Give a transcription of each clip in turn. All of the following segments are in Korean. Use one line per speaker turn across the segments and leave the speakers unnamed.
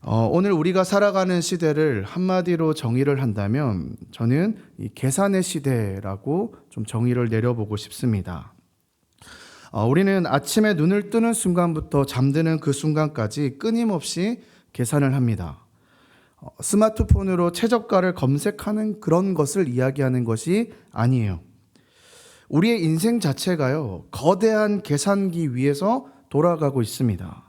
오늘 우리가 살아가는 시대를 한마디로 정의를 한다면 저는 이 계산의 시대라고 좀 정의를 내려보고 싶습니다. 우리는 아침에 눈을 뜨는 순간부터 잠드는 그 순간까지 끊임없이 계산을 합니다. 스마트폰으로 최저가를 검색하는 그런 것을 이야기하는 것이 아니에요. 우리의 인생 자체가요, 거대한 계산기 위에서 돌아가고 있습니다.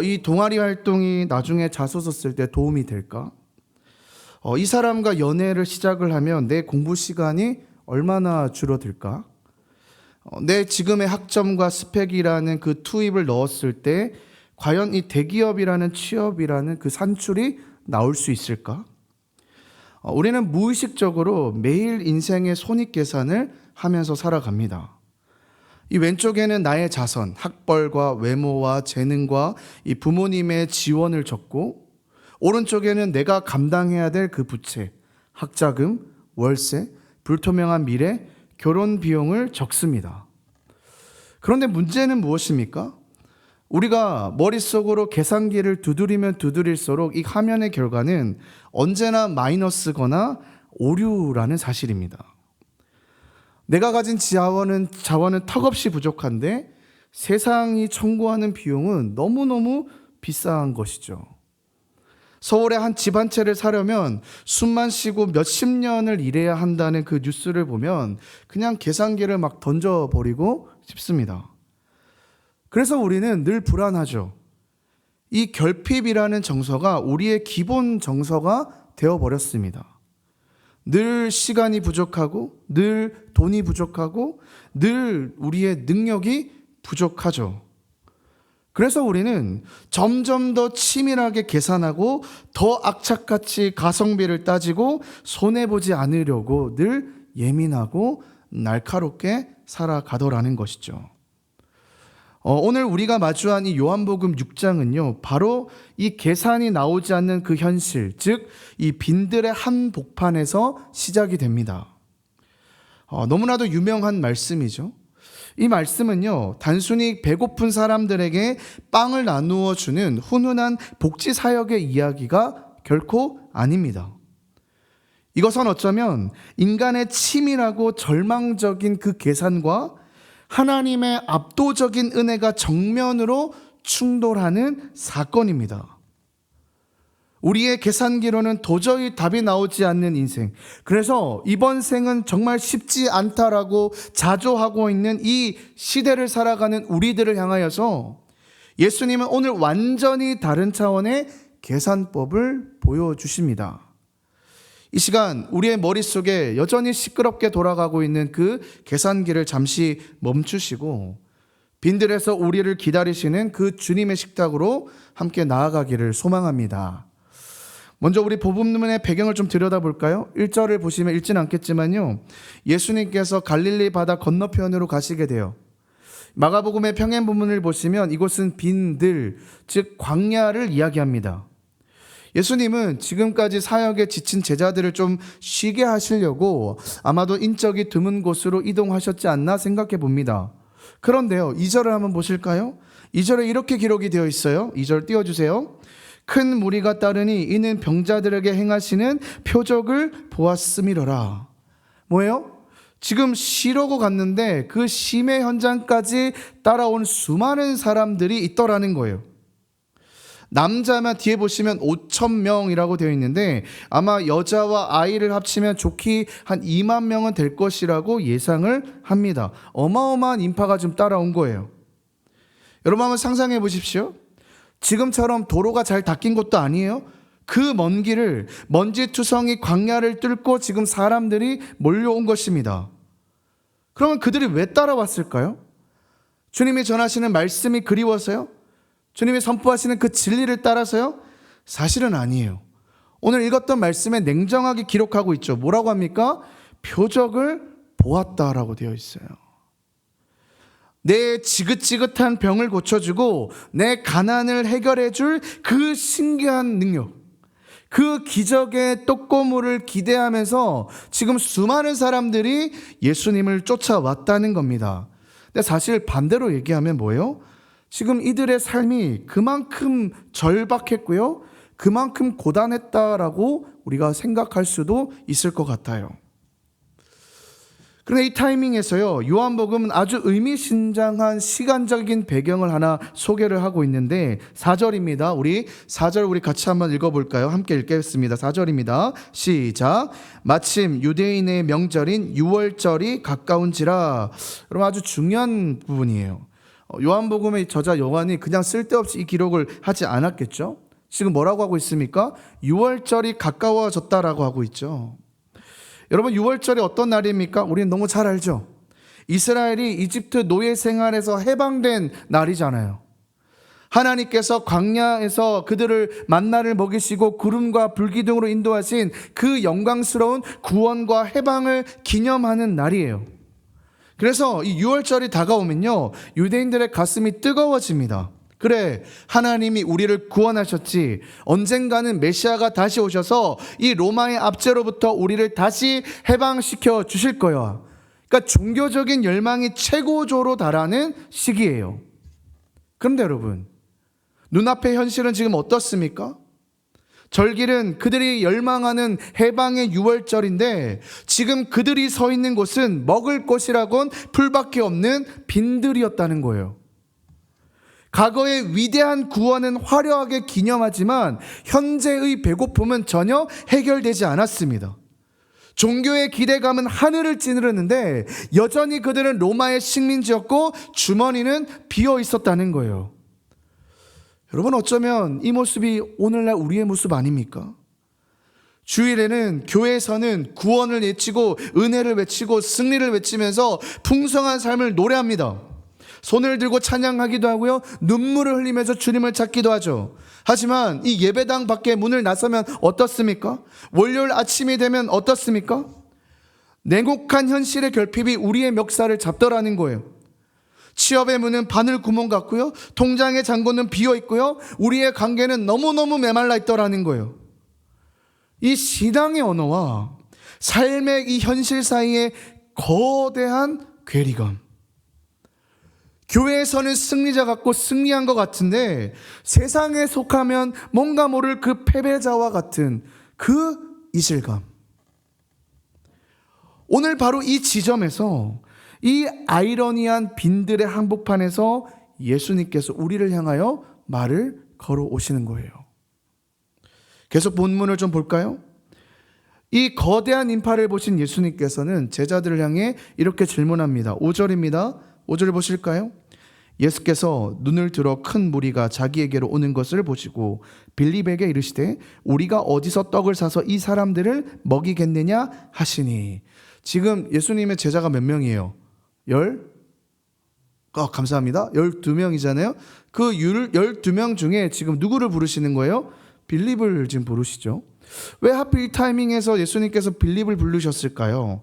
이 동아리 활동이 나중에 자소서 쓸 때 도움이 될까? 이 사람과 연애를 시작을 하면 내 공부 시간이 얼마나 줄어들까? 내 지금의 학점과 스펙이라는 그 투입을 넣었을 때 과연 이 대기업이라는 취업이라는 그 산출이 나올 수 있을까? 우리는 무의식적으로 매일 인생의 손익 계산을 하면서 살아갑니다. 이 왼쪽에는 나의 자선, 학벌과 외모와 재능과 이 부모님의 지원을 적고, 오른쪽에는 내가 감당해야 될 그 부채, 학자금, 월세, 불투명한 미래, 결혼 비용을 적습니다. 그런데 문제는 무엇입니까? 우리가 머릿속으로 계산기를 두드리면 두드릴수록 이 화면의 결과는 언제나 마이너스거나 오류라는 사실입니다. 내가 가진 자원은 턱없이 부족한데 세상이 청구하는 비용은 너무너무 비싼 것이죠. 서울에 한 집 한 채를 사려면 숨만 쉬고 몇십 년을 일해야 한다는 그 뉴스를 보면 그냥 계산기를 막 던져버리고 싶습니다. 그래서 우리는 늘 불안하죠. 이 결핍이라는 정서가 우리의 기본 정서가 되어버렸습니다. 늘 시간이 부족하고, 늘 돈이 부족하고, 늘 우리의 능력이 부족하죠. 그래서 우리는 점점 더 치밀하게 계산하고 더 악착같이 가성비를 따지고 손해보지 않으려고 늘 예민하고 날카롭게 살아가더라는 것이죠. 오늘 우리가 마주한 이 요한복음 6장은요, 바로 이 계산이 나오지 않는 그 현실, 즉 이 빈들의 한복판에서 시작이 됩니다. 너무나도 유명한 말씀이죠. 이 말씀은요, 단순히 배고픈 사람들에게 빵을 나누어 주는 훈훈한 복지 사역의 이야기가 결코 아닙니다. 이것은 어쩌면 인간의 치밀하고 절망적인 그 계산과 하나님의 압도적인 은혜가 정면으로 충돌하는 사건입니다. 우리의 계산기로는 도저히 답이 나오지 않는 인생, 그래서 이번 생은 정말 쉽지 않다라고 자조하고 있는 이 시대를 살아가는 우리들을 향하여서 예수님은 오늘 완전히 다른 차원의 계산법을 보여주십니다. 이 시간 우리의 머릿속에 여전히 시끄럽게 돌아가고 있는 그 계산기를 잠시 멈추시고 빈들에서 우리를 기다리시는 그 주님의 식탁으로 함께 나아가기를 소망합니다. 먼저 우리 복음문의 배경을 좀 들여다볼까요? 1절을 보시면 읽지는 않겠지만요, 예수님께서 갈릴리 바다 건너편으로 가시게 돼요. 마가복음의 평행 본문을 보시면 이곳은 빈들, 즉 광야를 이야기합니다. 예수님은 지금까지 사역에 지친 제자들을 좀 쉬게 하시려고 아마도 인적이 드문 곳으로 이동하셨지 않나 생각해 봅니다. 그런데요, 2절을 한번 보실까요? 2절에 이렇게 기록이 되어 있어요. 2절 띄워주세요. 큰 무리가 따르니 이는 병자들에게 행하시는 표적을 보았음이로라. 뭐예요? 지금 쉬려고 갔는데 그 쉼의 현장까지 따라온 수많은 사람들이 있더라는 거예요. 남자만 뒤에 보시면 5,000명이라고 되어 있는데 아마 여자와 아이를 합치면 좋게 한 2만 명은 될 것이라고 예상을 합니다. 어마어마한 인파가 좀 따라온 거예요. 여러분 한번 상상해 보십시오. 지금처럼 도로가 잘 닦인 것도 아니에요. 그 먼 길을 먼지투성이 광야를 뚫고 지금 사람들이 몰려온 것입니다. 그러면 그들이 왜 따라왔을까요? 주님이 전하시는 말씀이 그리워서요? 주님이 선포하시는 그 진리를 따라서요? 사실은 아니에요. 오늘 읽었던 말씀에 냉정하게 기록하고 있죠. 뭐라고 합니까? 표적을 보았다라고 되어 있어요. 내 지긋지긋한 병을 고쳐주고 내 가난을 해결해줄 그 신기한 능력, 그 기적의 떡고물을 기대하면서 지금 수많은 사람들이 예수님을 쫓아왔다는 겁니다. 근데 사실 반대로 얘기하면 뭐예요? 지금 이들의 삶이 그만큼 절박했고요. 그만큼 고단했다라고 우리가 생각할 수도 있을 것 같아요. 그런데 이 타이밍에서요, 요한복음은 아주 의미심장한 시간적인 배경을 하나 소개를 하고 있는데 4절입니다. 우리 4절 우리 같이 한번 읽어볼까요? 함께 읽겠습니다. 4절입니다. 시작. 마침 유대인의 명절인 유월절이 가까운지라. 여러분 아주 중요한 부분이에요. 요한복음의 저자 요한이 그냥 쓸데없이 이 기록을 하지 않았겠죠? 지금 뭐라고 하고 있습니까? 유월절이 가까워졌다라고 하고 있죠. 여러분 6월절이 어떤 날입니까? 우리는 너무 잘 알죠. 이스라엘이 이집트 노예 생활에서 해방된 날이잖아요. 하나님께서 광야에서 그들을 만나를 먹이시고 구름과 불기둥으로 인도하신 그 영광스러운 구원과 해방을 기념하는 날이에요. 그래서 이 6월절이 다가오면요, 유대인들의 가슴이 뜨거워집니다. 그래, 하나님이 우리를 구원하셨지. 언젠가는 메시아가 다시 오셔서 이 로마의 압제로부터 우리를 다시 해방시켜 주실 거야. 그러니까 종교적인 열망이 최고조로 달하는 시기예요. 그런데 여러분, 눈앞의 현실은 지금 어떻습니까? 절기는 그들이 열망하는 해방의 6월절인데 지금 그들이 서 있는 곳은 먹을 것이라곤 풀밖에 없는 빈들이었다는 거예요. 과거의 위대한 구원은 화려하게 기념하지만 현재의 배고픔은 전혀 해결되지 않았습니다. 종교의 기대감은 하늘을 찌르는데 여전히 그들은 로마의 식민지였고 주머니는 비어 있었다는 거예요. 여러분 어쩌면 이 모습이 오늘날 우리의 모습 아닙니까? 주일에는 교회에서는 구원을 외치고 은혜를 외치고 승리를 외치면서 풍성한 삶을 노래합니다. 손을 들고 찬양하기도 하고요, 눈물을 흘리면서 주님을 찾기도 하죠. 하지만 이 예배당 밖에 문을 나서면 어떻습니까? 월요일 아침이 되면 어떻습니까? 냉혹한 현실의 결핍이 우리의 멱살을 잡더라는 거예요. 취업의 문은 바늘 구멍 같고요, 통장의 잔고는 비어 있고요, 우리의 관계는 너무너무 메말라 있더라는 거예요. 이 신앙의 언어와 삶의 이 현실 사이에 거대한 괴리감. 교회에서는 승리자 같고 승리한 것 같은데 세상에 속하면 뭔가 모를 그 패배자와 같은 그 이질감. 오늘 바로 이 지점에서 이 아이러니한 빈들의 한복판에서 예수님께서 우리를 향하여 말을 걸어오시는 거예요. 계속 본문을 좀 볼까요? 이 거대한 인파를 보신 예수님께서는 제자들을 향해 이렇게 질문합니다. 5절입니다. 5절 보실까요? 예수께서 눈을 들어 큰 무리가 자기에게로 오는 것을 보시고 빌립에게 이르시되 우리가 어디서 떡을 사서 이 사람들을 먹이겠느냐 하시니. 지금 예수님의 제자가 몇 명이에요? 감사합니다. 12명이잖아요. 그 12명 중에 지금 누구를 부르시는 거예요? 빌립을 지금 부르시죠. 왜 하필 이 타이밍에서 예수님께서 빌립을 부르셨을까요?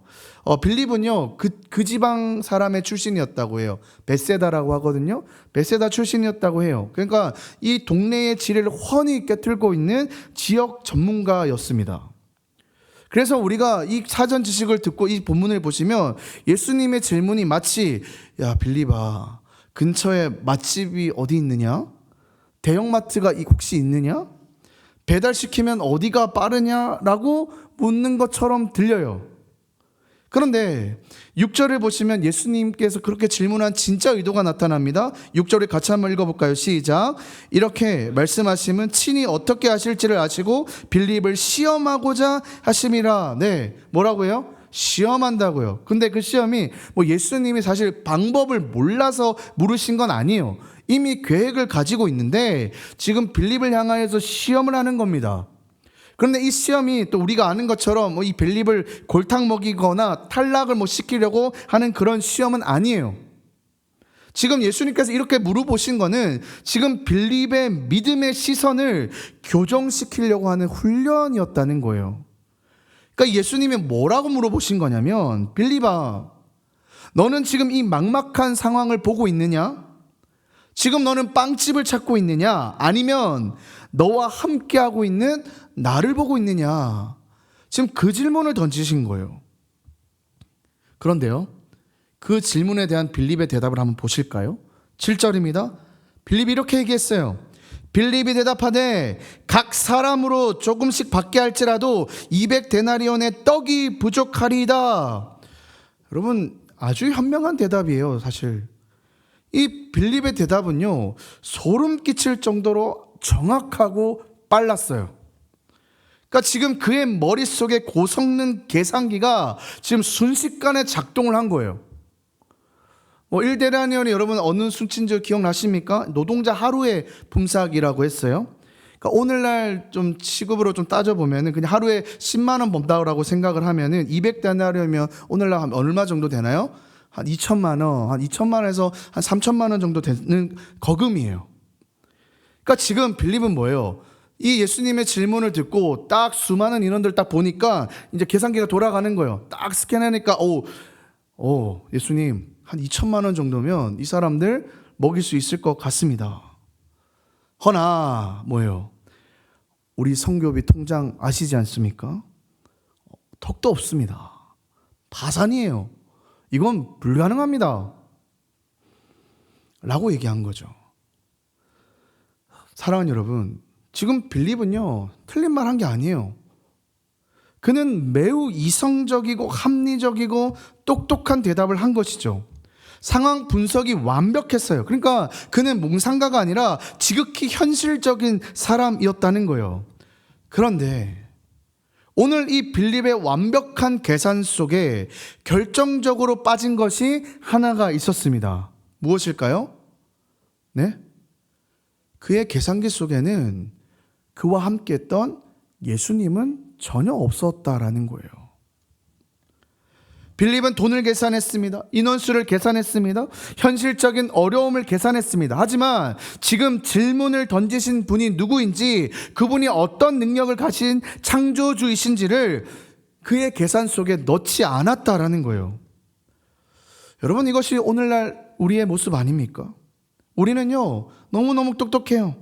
빌립은요, 그 지방 사람의 출신이었다고 해요. 벳세다라고 하거든요. 벳세다 출신이었다고 해요. 그러니까 이 동네의 지혜를 훤히 꿰뚫고 있는 지역 전문가였습니다. 그래서 우리가 이 사전 지식을 듣고 이 본문을 보시면 예수님의 질문이 마치, 야 빌립아, 근처에 맛집이 어디 있느냐? 대형마트가 혹시 있느냐? 배달시키면 어디가 빠르냐라고 묻는 것처럼 들려요. 그런데 6절을 보시면 예수님께서 그렇게 질문한 진짜 의도가 나타납니다. 6절을 같이 한번 읽어볼까요? 시작. 이렇게 말씀하시면 친히 어떻게 하실지를 아시고 빌립을 시험하고자 하심이라. 네, 뭐라고요? 시험한다고요. 근데 그 시험이 예수님이 사실 방법을 몰라서 물으신 건 아니에요. 이미 계획을 가지고 있는데 지금 빌립을 향하여서 시험을 하는 겁니다. 그런데 이 시험이 또 우리가 아는 것처럼 이 빌립을 골탕 먹이거나 탈락을 시키려고 하는 그런 시험은 아니에요. 지금 예수님께서 이렇게 물어보신 거는 지금 빌립의 믿음의 시선을 교정시키려고 하는 훈련이었다는 거예요. 그러니까 예수님이 뭐라고 물어보신 거냐면, 빌립아, 너는 지금 이 막막한 상황을 보고 있느냐? 지금 너는 빵집을 찾고 있느냐? 아니면 너와 함께하고 있는 나를 보고 있느냐? 지금 그 질문을 던지신 거예요. 그런데요, 그 질문에 대한 빌립의 대답을 한번 보실까요? 7절입니다. 빌립이 이렇게 얘기했어요. 빌립이 대답하되 각 사람으로 조금씩 받게 할지라도 200데나리온의 떡이 부족하리이다. 여러분, 아주 현명한 대답이에요. 사실 이 빌립의 대답은요, 소름 끼칠 정도로 정확하고 빨랐어요. 그러니까 지금 그의 머릿속에 고성능 계산기가 지금 순식간에 작동을 한 거예요. 1데나리온이 여러분 어느 수치인지 기억나십니까? 노동자 하루의 품삯이라고 했어요. 그러니까 오늘날 좀 시급으로 좀 따져보면 그냥 하루에 10만 원 번다고 생각을 하면은 200데나리온이면 오늘날 한 얼마 정도 되나요? 한 2천만 원, 한 2천만 원에서 한 3천만 원 정도 되는 거금이에요. 그러니까 지금 빌립은 뭐예요? 이 예수님의 질문을 듣고 딱 수많은 인원들 딱 보니까 이제 계산기가 돌아가는 거예요. 딱 스캔하니까 예수님 한 2천만 원 정도면 이 사람들 먹일 수 있을 것 같습니다. 허나 뭐예요? 우리 성교비 통장 아시지 않습니까? 턱도 없습니다. 파산이에요. 이건 불가능합니다. 라고 얘기한 거죠. 사랑하는 여러분, 지금 빌립은요, 틀린 말 한 게 아니에요. 그는 매우 이성적이고 합리적이고 똑똑한 대답을 한 것이죠. 상황 분석이 완벽했어요. 그러니까 그는 몽상가가 아니라 지극히 현실적인 사람이었다는 거예요. 그런데 오늘 이 빌립의 완벽한 계산 속에 결정적으로 빠진 것이 하나가 있었습니다. 무엇일까요? 네? 그의 계산기 속에는 그와 함께 했던 예수님은 전혀 없었다라는 거예요. 빌립은 돈을 계산했습니다. 인원수를 계산했습니다. 현실적인 어려움을 계산했습니다. 하지만 지금 질문을 던지신 분이 누구인지, 그분이 어떤 능력을 가진 창조주이신지를 그의 계산 속에 넣지 않았다라는 거예요. 여러분, 이것이 오늘날 우리의 모습 아닙니까? 우리는요, 너무너무 똑똑해요.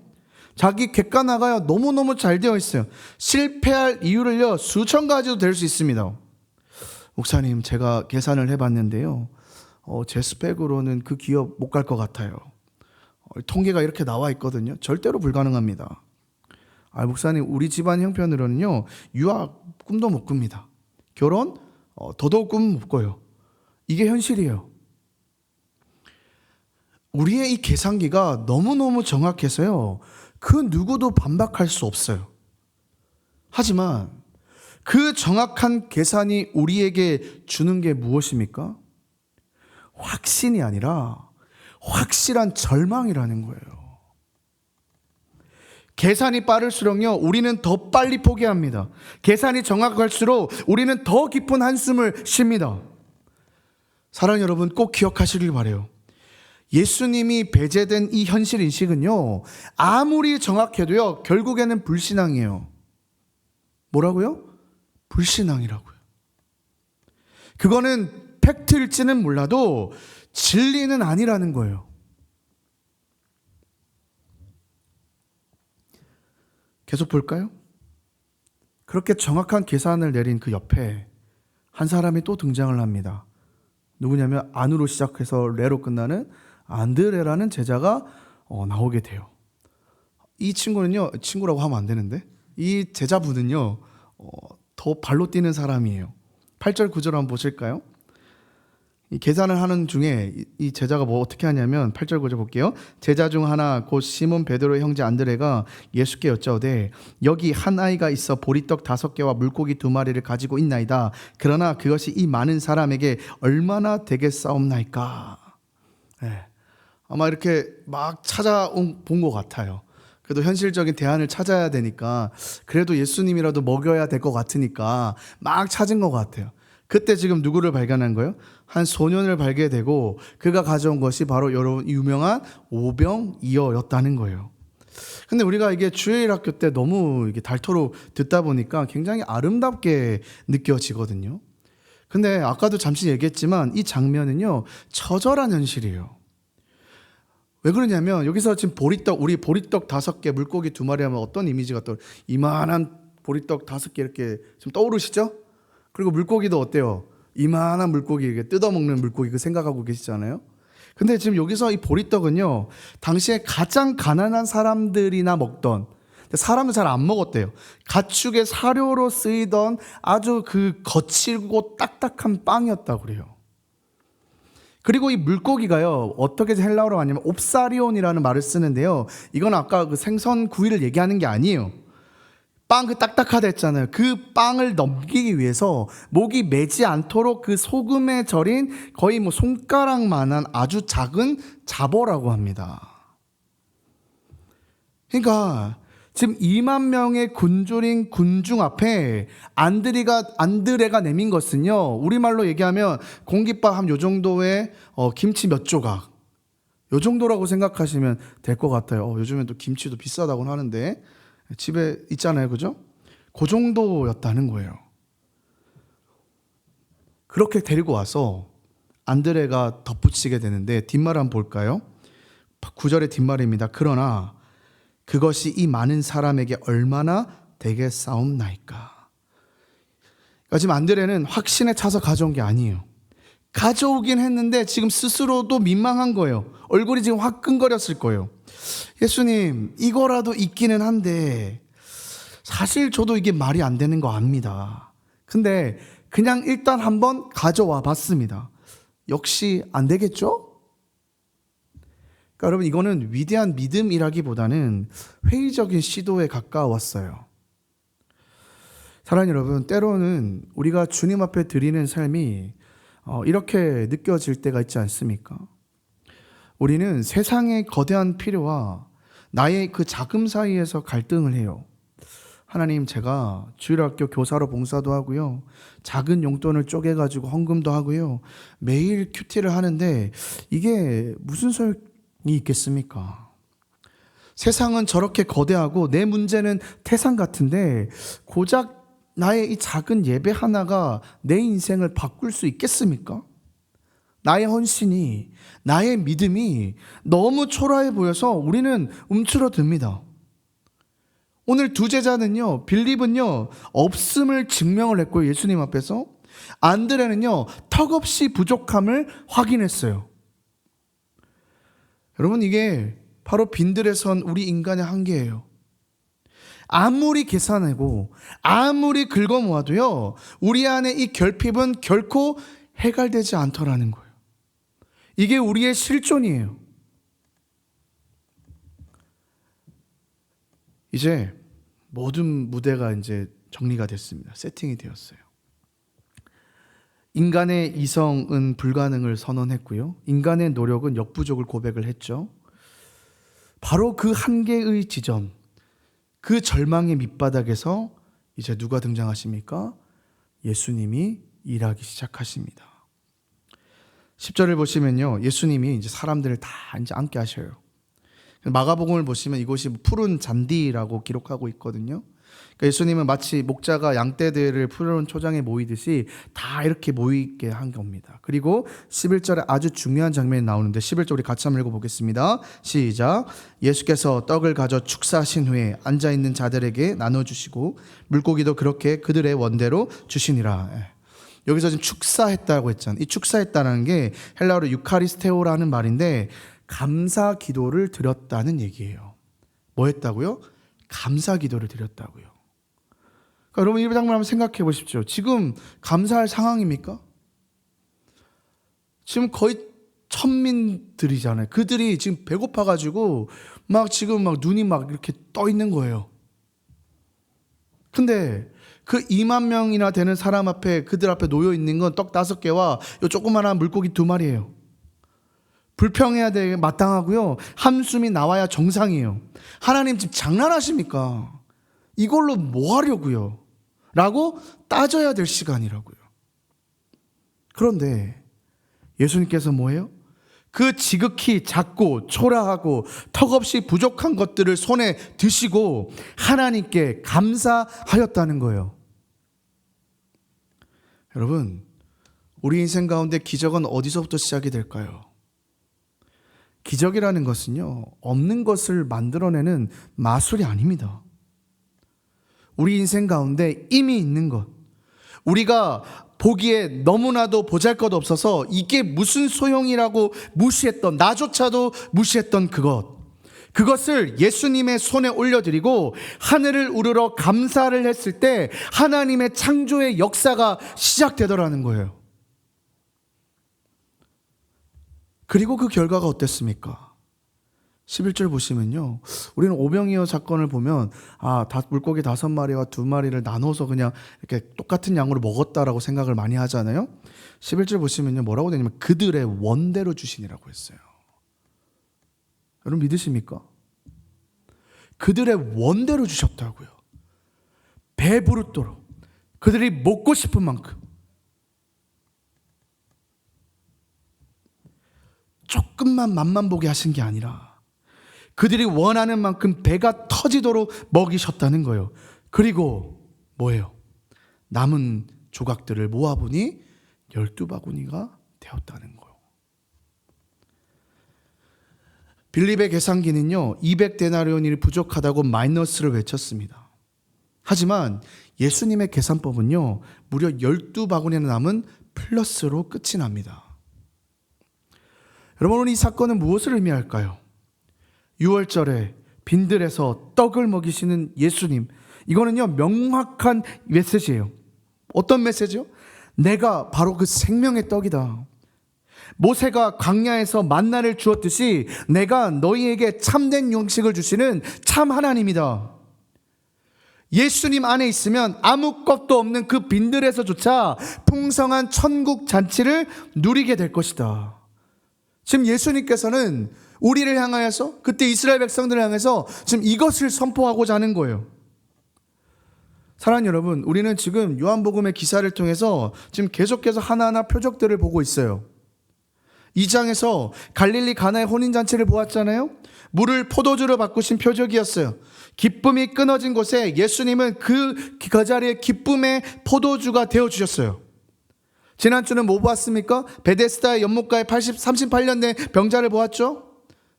자기 객관화가 너무너무 잘 되어 있어요. 실패할 이유를요, 수천 가지도 될 수 있습니다. 목사님, 제가 계산을 해봤는데요, 제 스펙으로는 그 기업 못 갈 것 같아요. 통계가 이렇게 나와 있거든요. 절대로 불가능합니다. 목사님, 우리 집안 형편으로는요, 유학 꿈도 못 꿉니다. 결혼 더더욱 꿈 못 꿔요. 이게 현실이에요. 우리의 이 계산기가 너무너무 정확해서요, 그 누구도 반박할 수 없어요. 하지만 그 정확한 계산이 우리에게 주는 게 무엇입니까? 확신이 아니라 확실한 절망이라는 거예요. 계산이 빠를수록요, 우리는 더 빨리 포기합니다. 계산이 정확할수록 우리는 더 깊은 한숨을 쉽니다. 사랑하는 여러분, 꼭 기억하시길 바라요. 예수님이 배제된 이 현실 인식은요, 아무리 정확해도요, 결국에는 불신앙이에요. 뭐라고요? 불신앙이라고요. 그거는 팩트일지는 몰라도 진리는 아니라는 거예요. 계속 볼까요? 그렇게 정확한 계산을 내린 그 옆에 한 사람이 또 등장을 합니다. 누구냐면 안으로 시작해서 레로 끝나는 안드레라는 제자가 나오게 돼요. 이 친구는요, 친구라고 하면 안 되는데, 이 제자분은요, 더 발로 뛰는 사람이에요. 8절 9절 한번 보실까요? 이 계산을 하는 중에 이 제자가 어떻게 하냐면 8절 9절 볼게요. 제자 중 하나 곧 시몬 베드로의 형제 안드레가 예수께 여짜오되 여기 한 아이가 있어 보리떡 5개와 물고기 2마리를 가지고 있나이다. 그러나 그것이 이 많은 사람에게 얼마나 되겠사옵나이까. 네. 아마 이렇게 막 찾아본 것 같아요. 그래도 현실적인 대안을 찾아야 되니까, 그래도 예수님이라도 먹여야 될 것 같으니까 막 찾은 것 같아요. 그때 지금 누구를 발견한 거예요? 한 소년을 발견되고 그가 가져온 것이 바로 여러분 유명한 오병이어였다는 거예요. 근데 우리가 이게 주일 학교 때 너무 이게 닳도록 듣다 보니까 굉장히 아름답게 느껴지거든요. 근데 아까도 잠시 얘기했지만 이 장면은요, 처절한 현실이에요. 왜 그러냐면 여기서 지금 우리 보리떡 5개, 물고기 2마리 하면 어떤 이미지가 이만한 보리떡 5개 이렇게 좀 떠오르시죠? 그리고 물고기도 어때요? 이만한 물고기, 이렇게 뜯어먹는 물고기 그 생각하고 계시잖아요. 근데 지금 여기서 이 보리떡은요, 당시에 가장 가난한 사람들이나 먹던, 사람은 잘 안 먹었대요. 가축의 사료로 쓰이던 아주 그 거칠고 딱딱한 빵이었다고 그래요. 그리고 이 물고기가요, 어떻게 헬라어로 하냐면 옵사리온이라는 말을 쓰는데요. 이건 아까 그 생선 구이를 얘기하는 게 아니에요. 빵 그 딱딱하다 했잖아요. 그 빵을 넘기기 위해서 목이 매지 않도록 그 소금에 절인 거의 뭐 손가락만한 아주 작은 잡어라고 합니다. 그러니까 지금 2만 명의 굶주린 군중 앞에 안드레가 내민 것은요, 우리말로 얘기하면 공깃밥 한 요 정도의 김치 몇 조각, 요 정도라고 생각하시면 될 것 같아요. 요즘엔 또 김치도 비싸다고 하는데 집에 있잖아요, 그죠? 그 정도였다는 거예요. 그렇게 데리고 와서 안드레가 덧붙이게 되는데, 뒷말 한번 볼까요? 9절의 뒷말입니다. 그러나 그것이 이 많은 사람에게 얼마나 되겠사옵나이까. 그러니까 지금 안드레는 확신에 차서 가져온 게 아니에요. 가져오긴 했는데 지금 스스로도 민망한 거예요. 얼굴이 지금 화끈거렸을 거예요. 예수님, 이거라도 있기는 한데 사실 저도 이게 말이 안 되는 거 압니다. 근데 그냥 일단 한번 가져와 봤습니다. 역시 안 되겠죠? 그러니까 여러분, 이거는 위대한 믿음이라기보다는 회의적인 시도에 가까웠어요. 사랑하는 여러분, 때로는 우리가 주님 앞에 드리는 삶이 이렇게 느껴질 때가 있지 않습니까? 우리는 세상의 거대한 필요와 나의 그 자금 사이에서 갈등을 해요. 하나님, 제가 주일학교 교사로 봉사도 하고요, 작은 용돈을 쪼개가지고 헌금도 하고요, 매일 큐티를 하는데 이게 무슨 소용이 있겠습니까? 세상은 저렇게 거대하고 내 문제는 태산 같은데 고작 나의 이 작은 예배 하나가 내 인생을 바꿀 수 있겠습니까? 나의 헌신이, 나의 믿음이 너무 초라해 보여서 우리는 움츠러듭니다. 오늘 두 제자는요, 빌립은요, 없음을 증명을 했고요, 예수님 앞에서. 안드레는요, 턱없이 부족함을 확인했어요. 여러분, 이게 바로 빈들에 선 우리 인간의 한계예요. 아무리 계산하고 아무리 긁어모아도요, 우리 안에 이 결핍은 결코 해결되지 않더라는 거예요. 이게 우리의 실존이에요. 이제 모든 무대가 이제 정리가 됐습니다. 세팅이 되었어요. 인간의 이성은 불가능을 선언했고요, 인간의 노력은 역부족을 고백을 했죠. 바로 그 한계의 지점, 그 절망의 밑바닥에서 이제 누가 등장하십니까? 예수님이 일하기 시작하십니다. 10절을 보시면요, 예수님이 이제 사람들을 다 이제 앉게 하셔요. 마가복음을 보시면 이곳이 푸른 잔디라고 기록하고 있거든요. 그러니까 예수님은 마치 목자가 양떼들을 푸른 초장에 모이듯이 다 이렇게 모이게 한 겁니다. 그리고 11절에 아주 중요한 장면이 나오는데, 11절 우리 같이 한번 읽어보겠습니다. 시작. 예수께서 떡을 가져 축사하신 후에 앉아있는 자들에게 나눠주시고 물고기도 그렇게 그들의 원대로 주시니라. 여기서 지금 축사했다고 했잖아요. 이 축사했다는 게 헬라어로 유카리스테오라는 말인데 감사 기도를 드렸다는 얘기예요. 뭐 했다고요? 감사 기도를 드렸다고요. 그러니까 여러분, 이 장면 한번 생각해 보십시오. 지금 감사할 상황입니까? 지금 거의 천민들이잖아요. 그들이 지금 배고파가지고 지금 눈이 이렇게 떠 있는 거예요. 근데 그 2만 명이나 되는 사람 앞에, 그들 앞에 놓여 있는 건 떡 5개와 요 조그마한 물고기 2마리예요. 불평해야 되게 마땅하고요, 한숨이 나와야 정상이에요. 하나님 지금 장난하십니까? 이걸로 뭐 하려고요? 라고 따져야 될 시간이라고요. 그런데 예수님께서 뭐예요? 그 지극히 작고 초라하고 턱없이 부족한 것들을 손에 드시고 하나님께 감사하였다는 거예요. 여러분, 우리 인생 가운데 기적은 어디서부터 시작이 될까요? 기적이라는 것은요, 없는 것을 만들어내는 마술이 아닙니다. 우리 인생 가운데 이미 있는 것, 우리가 보기에 너무나도 보잘것없어서 이게 무슨 소용이라고 무시했던, 나조차도 무시했던 그것을 예수님의 손에 올려드리고 하늘을 우러러 감사를 했을 때 하나님의 창조의 역사가 시작되더라는 거예요. 그리고 그 결과가 어땠습니까? 11절 보시면요, 우리는 오병이어 사건을 보면 물고기 5마리와 2마리를 나눠서 그냥 이렇게 똑같은 양으로 먹었다라고 생각을 많이 하잖아요. 11절 보시면요, 뭐라고 되냐면 그들의 원대로 주시니라고 했어요. 여러분 믿으십니까? 그들의 원대로 주셨다고요. 배부르도록, 그들이 먹고 싶은 만큼, 조금만 맛만 보게 하신 게 아니라 그들이 원하는 만큼 배가 터지도록 먹이셨다는 거예요. 그리고 뭐예요? 남은 조각들을 모아보니 12바구니가 되었다는 거예요. 빌립의 계산기는요, 200데나리온이 부족하다고 마이너스를 외쳤습니다. 하지만 예수님의 계산법은요, 무려 12바구니나 남은 플러스로 끝이 납니다. 여러분, 오늘 이 사건은 무엇을 의미할까요? 6월절에 빈들에서 떡을 먹이시는 예수님, 이거는요 명확한 메시지예요. 어떤 메시지요? 내가 바로 그 생명의 떡이다. 모세가 광야에서 만나를 주었듯이 내가 너희에게 참된 양식을 주시는 참 하나님이다. 예수님 안에 있으면 아무것도 없는 그 빈들에서조차 풍성한 천국 잔치를 누리게 될 것이다. 지금 예수님께서는 우리를 향하여서, 그때 이스라엘 백성들을 향해서 지금 이것을 선포하고자 하는 거예요. 사랑하는 여러분, 우리는 지금 요한복음의 기사를 통해서 지금 계속해서 하나하나 표적들을 보고 있어요. 2장에서 갈릴리 가나의 혼인잔치를 보았잖아요. 물을 포도주로 바꾸신 표적이었어요. 기쁨이 끊어진 곳에 예수님은 그 자리에 기쁨의 포도주가 되어주셨어요. 지난주는 뭐 보았습니까? 베데스다의 연못가에 38년 된 병자를 보았죠.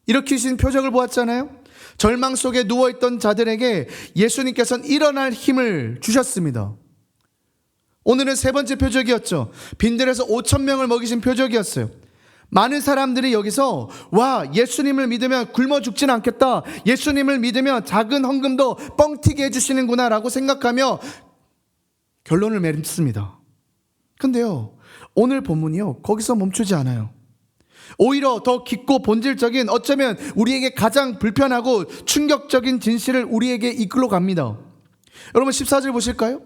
일으키신 표적을 보았잖아요. 절망 속에 누워있던 자들에게 예수님께서는 일어날 힘을 주셨습니다. 오늘은 세 번째 표적이었죠. 빈들에서 5,000명을 먹이신 표적이었어요. 많은 사람들이 여기서 예수님을 믿으면 굶어 죽진 않겠다, 예수님을 믿으면 작은 헌금도 뻥튀기 해주시는구나 라고 생각하며 결론을 맺습니다. 근데요, 오늘 본문이요 거기서 멈추지 않아요. 오히려 더 깊고 본질적인, 어쩌면 우리에게 가장 불편하고 충격적인 진실을 우리에게 이끌어 갑니다. 여러분 14절 보실까요?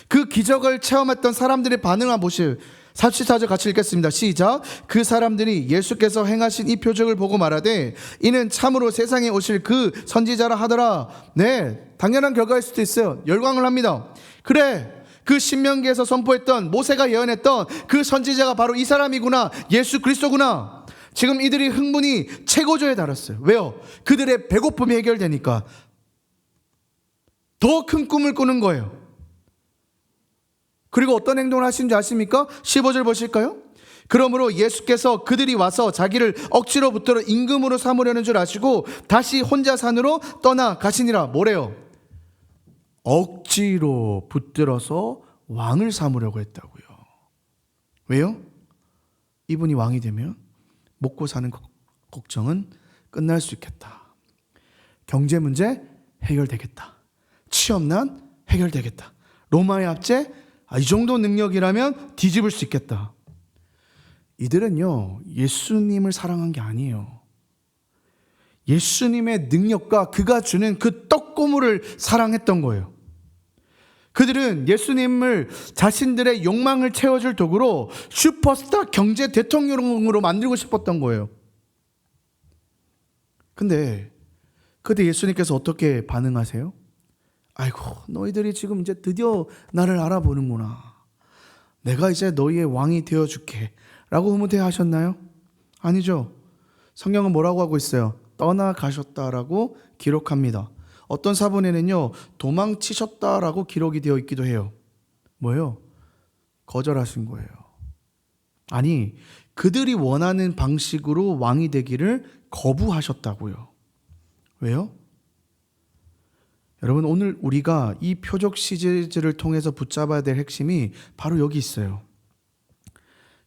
그 기적을 체험했던 사람들의 반응을 보실 14절 같이 읽겠습니다. 시작. 그 사람들이 예수께서 행하신 이 표적을 보고 말하되 이는 참으로 세상에 오실 그 선지자라 하더라. 네, 당연한 결과일 수도 있어요. 열광을 합니다. 그래, 그 신명기에서 선포했던, 모세가 예언했던 그 선지자가 바로 이 사람이구나, 예수 그리스도구나. 지금 이들이 흥분이 최고조에 달았어요. 왜요? 그들의 배고픔이 해결되니까 더 큰 꿈을 꾸는 거예요. 그리고 어떤 행동을 하신지 아십니까? 15절 보실까요? 그러므로 예수께서 그들이 와서 자기를 억지로 붙들어 임금으로 삼으려는 줄 아시고 다시 혼자 산으로 떠나 가시니라. 뭐래요? 억지로 붙들어서 왕을 삼으려고 했다고요. 왜요? 이분이 왕이 되면 먹고 사는 걱정은 끝날 수 있겠다. 경제 문제 해결되겠다. 취업난 해결되겠다. 로마의 압제, 이 정도 능력이라면 뒤집을 수 있겠다. 이들은요 예수님을 사랑한 게 아니에요. 예수님의 능력과 그가 주는 그 떡고물을 사랑했던 거예요. 그들은 예수님을 자신들의 욕망을 채워줄 도구로 슈퍼스타 경제 대통령으로 만들고 싶었던 거예요. 근데 그때 예수님께서 어떻게 반응하세요? 아이고, 너희들이 지금 이제 드디어 나를 알아보는구나. 내가 이제 너희의 왕이 되어줄게 라고 흐뭇해하셨나요? 아니죠. 성경은 뭐라고 하고 있어요? 떠나가셨다라고 기록합니다. 어떤 사본에는요 도망치셨다라고 기록이 되어 있기도 해요. 뭐예요? 거절하신 거예요. 아니, 그들이 원하는 방식으로 왕이 되기를 거부하셨다고요. 왜요? 여러분, 오늘 우리가 이 표적 시리즈를 통해서 붙잡아야 될 핵심이 바로 여기 있어요.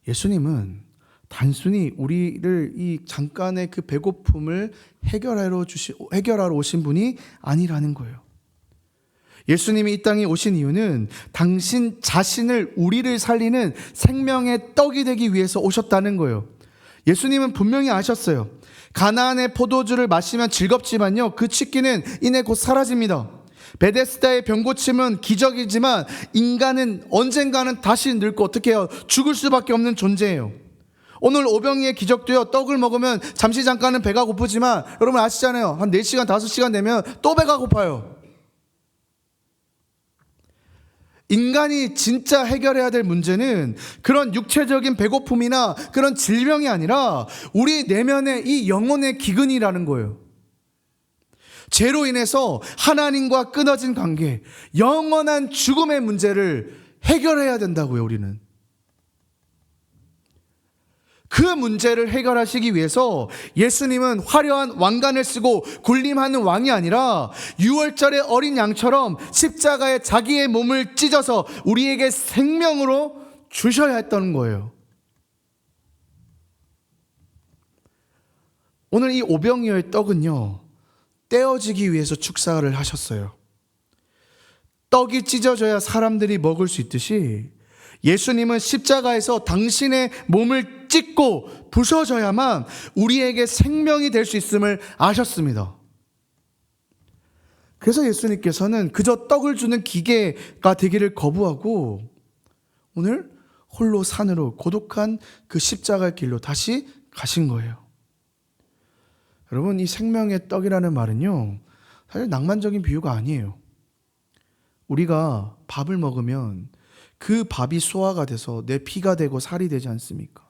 예수님은 단순히 우리를 이 잠깐의 그 배고픔을 해결하러 오신 분이 아니라는 거예요. 예수님이 이 땅에 오신 이유는 당신 자신을, 우리를 살리는 생명의 떡이 되기 위해서 오셨다는 거예요. 예수님은 분명히 아셨어요. 가나안의 포도주를 마시면 즐겁지만요, 그 취기는 이내 곧 사라집니다. 베데스다의 병 고침은 기적이지만 인간은 언젠가는 다시 늙고 어떻게 해요? 죽을 수밖에 없는 존재예요. 오늘 오병이의 기적도요, 떡을 먹으면 잠깐은 배가 고프지만 여러분 아시잖아요. 한 4시간, 5시간 되면 또 배가 고파요. 인간이 진짜 해결해야 될 문제는 그런 육체적인 배고픔이나 그런 질병이 아니라 우리 내면의 이 영혼의 기근이라는 거예요. 죄로 인해서 하나님과 끊어진 관계, 영원한 죽음의 문제를 해결해야 된다고요, 우리는. 그 문제를 해결하시기 위해서 예수님은 화려한 왕관을 쓰고 군림하는 왕이 아니라 6월절의 어린 양처럼 십자가에 자기의 몸을 찢어서 우리에게 생명으로 주셔야 했던 거예요. 오늘 이 오병이어의 떡은요, 떼어지기 위해서 축사를 하셨어요. 떡이 찢어져야 사람들이 먹을 수 있듯이 예수님은 십자가에서 당신의 몸을 찢고 부서져야만 우리에게 생명이 될 수 있음을 아셨습니다. 그래서 예수님께서는 그저 떡을 주는 기계가 되기를 거부하고 오늘 홀로 산으로 고독한 그 십자가의 길로 다시 가신 거예요. 여러분, 이 생명의 떡이라는 말은요, 사실 낭만적인 비유가 아니에요. 우리가 밥을 먹으면 그 밥이 소화가 돼서 내 피가 되고 살이 되지 않습니까?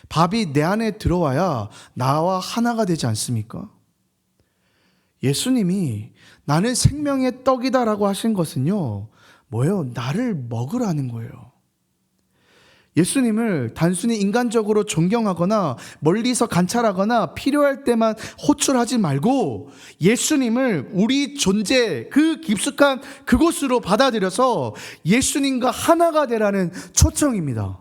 밥이 내 안에 들어와야 나와 하나가 되지 않습니까? 예수님이 나는 생명의 떡이다라고 하신 것은요, 뭐예요? 나를 먹으라는 거예요. 예수님을 단순히 인간적으로 존경하거나 멀리서 관찰하거나 필요할 때만 호출하지 말고 예수님을 우리 존재 그 깊숙한 그곳으로 받아들여서 예수님과 하나가 되라는 초청입니다.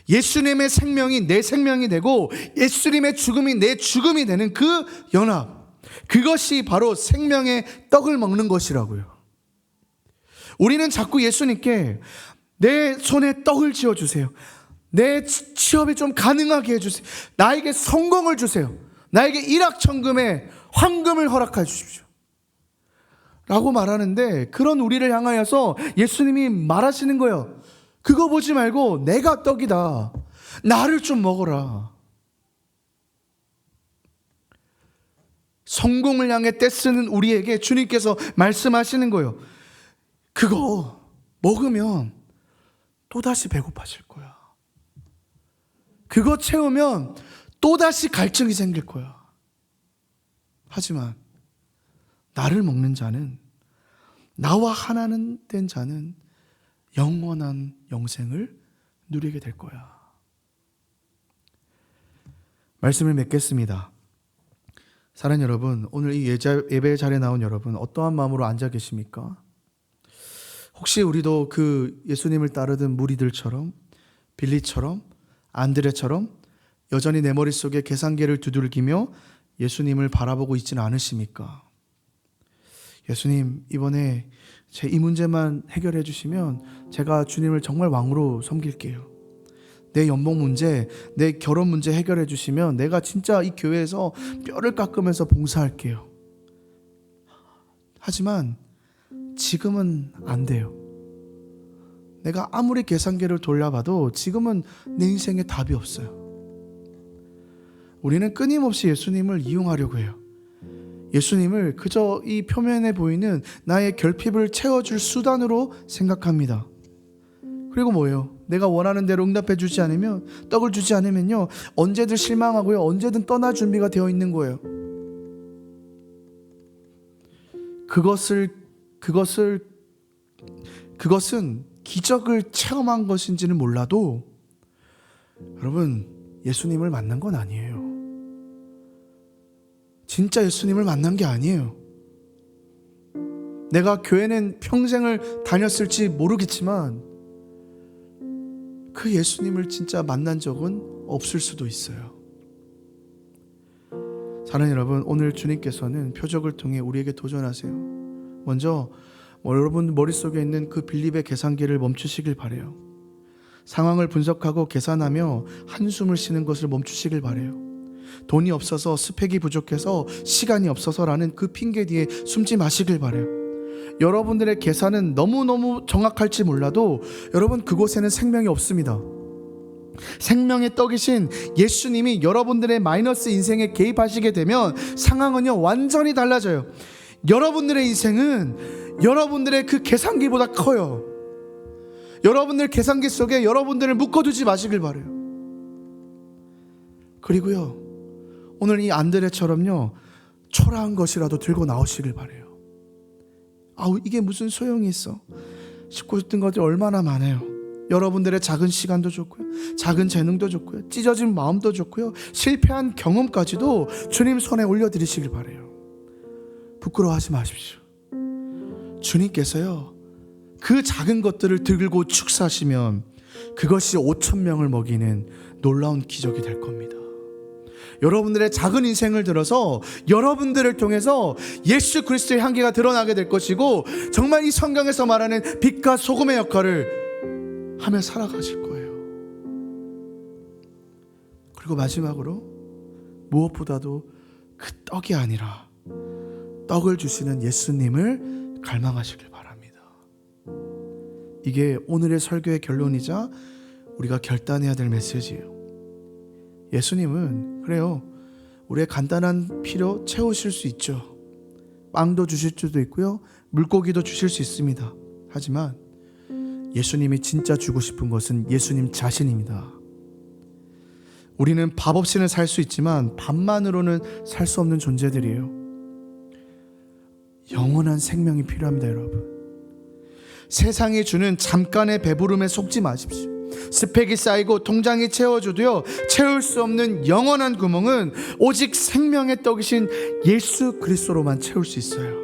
예수님의 생명이 내 생명이 되고 예수님의 죽음이 내 죽음이 되는 그 연합, 그것이 바로 생명의 떡을 먹는 것이라고요. 우리는 자꾸 예수님께 내 손에 떡을 쥐어주세요. 내 취업이 좀 가능하게 해주세요. 나에게 성공을 주세요. 나에게 일확천금의 황금을 허락해 주십시오 라고 말하는데, 그런 우리를 향하여서 예수님이 말하시는 거예요. 그거 보지 말고 내가 떡이다, 나를 좀 먹어라. 성공을 향해 떼쓰는 우리에게 주님께서 말씀하시는 거예요. 그거 먹으면 또다시 배고파질 거야. 그거 채우면 또다시 갈증이 생길 거야. 하지만 나를 먹는 자는, 나와 하나는 된 자는 영원한 영생을 누리게 될 거야. 말씀을 맺겠습니다. 사랑하는 여러분, 오늘 이 예배 자리에 나온 여러분, 어떠한 마음으로 앉아 계십니까? 혹시 우리도 그 예수님을 따르던 무리들처럼, 빌리처럼, 안드레처럼 여전히 내 머릿속에 계산기를 두들기며 예수님을 바라보고 있지는 않으십니까? 예수님, 이번에 제 이 문제만 해결해 주시면 제가 주님을 정말 왕으로 섬길게요. 내 연봉 문제, 내 결혼 문제 해결해 주시면 내가 진짜 이 교회에서 뼈를 깎으면서 봉사할게요. 하지만 지금은 안 돼요. 내가 아무리 계산기를 돌려봐도 지금은 내 인생에 답이 없어요. 우리는 끊임없이 예수님을 이용하려고 해요. 예수님을 그저 이 표면에 보이는 나의 결핍을 채워줄 수단으로 생각합니다. 그리고 뭐예요? 내가 원하는 대로 응답해 주지 않으면, 떡을 주지 않으면요, 언제든 실망하고요, 언제든 떠날 준비가 되어 있는 거예요. 그것은 기적을 체험한 것인지는 몰라도 여러분, 예수님을 만난 건 아니에요. 진짜 예수님을 만난 게 아니에요. 내가 교회는 평생을 다녔을지 모르겠지만 그 예수님을 진짜 만난 적은 없을 수도 있어요. 사랑하는 여러분, 오늘 주님께서는 표적을 통해 우리에게 도전하세요. 먼저 여러분 머릿속에 있는 그 빌립의 계산기를 멈추시길 바래요. 상황을 분석하고 계산하며 한숨을 쉬는 것을 멈추시길 바래요. 돈이 없어서, 스펙이 부족해서, 시간이 없어서라는 그 핑계 뒤에 숨지 마시길 바래요. 여러분들의 계산은 너무너무 정확할지 몰라도 여러분, 그곳에는 생명이 없습니다. 생명의 떡이신 예수님이 여러분들의 마이너스 인생에 개입하시게 되면 상황은요, 완전히 달라져요. 여러분들의 인생은 여러분들의 그 계산기보다 커요. 여러분들 계산기 속에 여러분들을 묶어두지 마시길 바래요. 그리고요, 오늘 이 안드레처럼요, 초라한 것이라도 들고 나오시길 바래요. 아우, 이게 무슨 소용이 있어? 싣고 있던 것들이 얼마나 많아요. 여러분들의 작은 시간도 좋고요, 작은 재능도 좋고요, 찢어진 마음도 좋고요, 실패한 경험까지도 주님 손에 올려드리시길 바래요. 부끄러워하지 마십시오. 주님께서요, 그 작은 것들을 들고 축사하시면 그것이 5,000명을 먹이는 놀라운 기적이 될 겁니다. 여러분들의 작은 인생을 들어서 여러분들을 통해서 예수 그리스도의 향기가 드러나게 될 것이고, 정말 이 성경에서 말하는 빛과 소금의 역할을 하며 살아가실 거예요. 그리고 마지막으로 무엇보다도 그 떡이 아니라 떡을 주시는 예수님을 갈망하시길 바랍니다. 이게 오늘의 설교의 결론이자 우리가 결단해야 될 메시지예요. 예수님은 그래요, 우리의 간단한 필요 채우실 수 있죠. 빵도 주실 수도 있고요, 물고기도 주실 수 있습니다. 하지만 예수님이 진짜 주고 싶은 것은 예수님 자신입니다. 우리는 밥 없이는 살 수 있지만 밥만으로는 살 수 없는 존재들이에요. 영원한 생명이 필요합니다, 여러분. 세상이 주는 잠깐의 배부름에 속지 마십시오. 스펙이 쌓이고 통장이 채워줘도요, 채울 수 없는 영원한 구멍은 오직 생명의 떡이신 예수 그리스도로만 채울 수 있어요.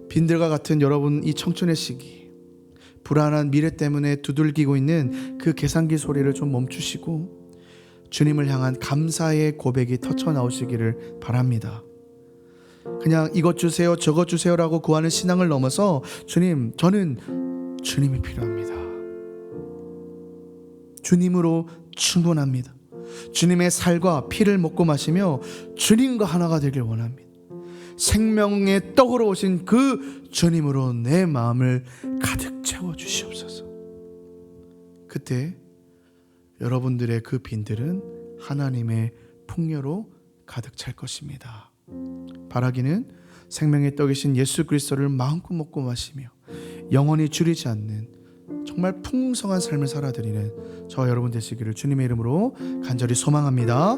빈들과 같은 여러분, 이 청춘의 시기, 불안한 미래 때문에 두들기고 있는 그 계산기 소리를 좀 멈추시고 주님을 향한 감사의 고백이 터쳐나오시기를 바랍니다. 그냥 이것 주세요, 저것 주세요라고 구하는 신앙을 넘어서 주님, 저는 주님이 필요합니다. 주님으로 충분합니다. 주님의 살과 피를 먹고 마시며 주님과 하나가 되길 원합니다. 생명의 떡으로 오신 그 주님으로 내 마음을 가득 채워주시옵소서. 그때 여러분들의 그 빈들은 하나님의 풍요로 가득 찰 것입니다. 바라기는 생명의 떡이신 예수 그리스도를 마음껏 먹고 마시며 영원히 줄이지 않는 정말 풍성한 삶을 살아드리는 저 여러분 되시기를 주님의 이름으로 간절히 소망합니다.